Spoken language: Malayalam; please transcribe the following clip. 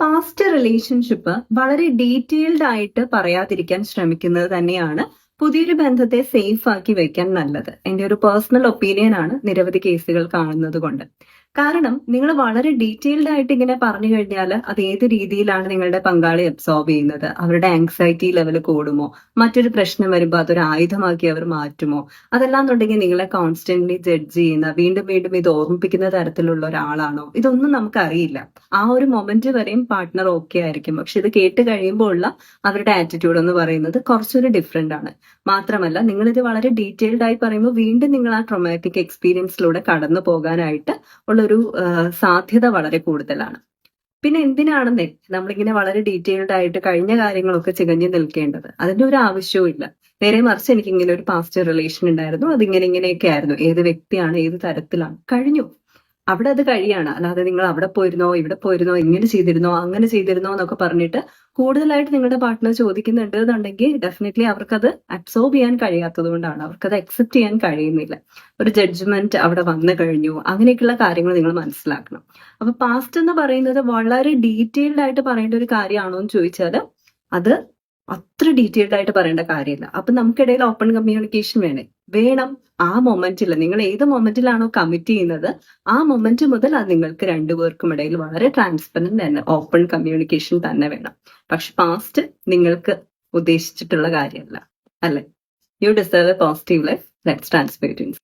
പാസ്റ്റ് റിലേഷൻഷിപ്പ് വളരെ ഡീറ്റെയിൽഡ് ആയിട്ട് പറയാതിരിക്കാൻ ശ്രമിക്കുന്നത് തന്നെയാണ് പുതിയൊരു ബന്ധത്തെ സേഫ് ആക്കി വെക്കാൻ നല്ലത്. എന്റെ ഒരു പേഴ്സണൽ ഒപ്പീനിയൻ ആണ് നിരവധി കേസുകൾ കാണുന്നത് കൊണ്ട്. കാരണം നിങ്ങൾ വളരെ ഡീറ്റെയിൽഡ് ആയിട്ട് ഇങ്ങനെ പറഞ്ഞു കഴിഞ്ഞാൽ അത് ഏത് രീതിയിലാണ് നിങ്ങളുടെ പങ്കാളി അബ്സോർബ് ചെയ്യുന്നത്, അവരുടെ ആങ്സൈറ്റി ലെവൽ കൂടുമോ, മറ്റൊരു പ്രശ്നം വരുമ്പോൾ അതൊരു ആയുധമാക്കി അവർ മാറ്റുമോ, അതെല്ലാം എന്നുണ്ടെങ്കിൽ നിങ്ങളെ കോൺസ്റ്റന്റ്ലി ജഡ്ജ് ചെയ്യുന്ന, വീണ്ടും വീണ്ടും ഇത് ഓർമ്മിപ്പിക്കുന്ന തരത്തിലുള്ള ഒരാളാണോ, ഇതൊന്നും നമുക്കറിയില്ല. ആ ഒരു മൊമെന്റ് വരെയും പാർട്ട്ണർ ഓക്കെ ആയിരിക്കും, പക്ഷെ ഇത് കേട്ട് കഴിയുമ്പോൾ ഉള്ള അവരുടെ ആറ്റിറ്റ്യൂഡ് എന്ന് പറയുന്നത് കുറച്ചൊരു ഡിഫറെന്റ് ആണ്. മാത്രമല്ല നിങ്ങളിത് വളരെ ഡീറ്റെയിൽഡ് ആയി പറയുമ്പോൾ വീണ്ടും നിങ്ങൾ ആ ട്രോമാറ്റിക് എക്സ്പീരിയൻസിലൂടെ കടന്നു പോകാനായിട്ട് ഉള്ളൊരു സാധ്യത വളരെ കൂടുതലാണ്. പിന്നെ എന്തിനാണെന്നേ നമ്മളിങ്ങനെ വളരെ ഡീറ്റെയിൽഡ് ആയിട്ട് കഴിഞ്ഞ കാര്യങ്ങളൊക്കെ ചികഞ്ഞു നിൽക്കേണ്ടത്? അതിന്റെ ഒരു ആവശ്യവും ഇല്ല. നേരെ മറിച്ച് എനിക്ക് ഇങ്ങനെ ഒരു പാസ്റ്റ് റിലേഷൻ ഉണ്ടായിരുന്നു, അതിങ്ങനെ ഇങ്ങനെയൊക്കെ ആയിരുന്നു, ഏത് വ്യക്തിയാണ്, ഏത് തരത്തിലാണ്, കഴിഞ്ഞു. അവിടെ അത് കഴിയാണ്. അല്ലാതെ നിങ്ങൾ അവിടെ പോയിരുന്നോ, ഇവിടെ പോയിരുന്നോ, ഇങ്ങനെ ചെയ്തിരുന്നോ, അങ്ങനെ ചെയ്തിരുന്നോ എന്നൊക്കെ പറഞ്ഞിട്ട് കൂടുതലായിട്ട് നിങ്ങളുടെ പാർട്ട്ണർ ചോദിക്കുന്നുണ്ട് എന്നുണ്ടെങ്കിൽ ഡെഫിനറ്റ്ലി അവർക്കത് അബ്സോർബ് ചെയ്യാൻ കഴിയാത്തത് കൊണ്ടാണ്, അവർക്കത് അക്സെപ്റ്റ് ചെയ്യാൻ കഴിയുന്നില്ല. ഒരു ജഡ്ജ്മെന്റ് അവിടെ വന്നു കഴിഞ്ഞു, അങ്ങനെയൊക്കെയുള്ള കാര്യങ്ങൾ നിങ്ങൾ മനസ്സിലാക്കണം. അപ്പൊ പാസ്റ്റ് എന്ന് പറയുന്നത് വളരെ ഡീറ്റെയിൽഡ് ആയിട്ട് പറയേണ്ട ഒരു കാര്യമാണോ എന്ന് ചോദിച്ചാൽ അത് അത്ര ഡീറ്റെയിൽഡ് ആയിട്ട് പറയേണ്ട കാര്യമില്ല. അപ്പൊ നമുക്കിടയിൽ ഓപ്പൺ കമ്മ്യൂണിക്കേഷൻ വേണം. ആ മൊമെന്റിൽ നിങ്ങൾ ഏത് മൊമെന്റിലാണോ കമ്മിറ്റ് ചെയ്യുന്നത് ആ മൊമെന്റ് മുതൽ അത് നിങ്ങൾക്ക് രണ്ടുപേർക്കും ഇടയിൽ വളരെ ട്രാൻസ്പെറന്റ് ആൻഡ് ഓപ്പൺ കമ്മ്യൂണിക്കേഷൻ തന്നെ വേണം. പക്ഷെ പാസ്റ്റ് നിങ്ങൾക്ക് ഉദ്ദേശിച്ചിട്ടുള്ള കാര്യമല്ല, അല്ലെ? U deserve A positive life. Let's transparency.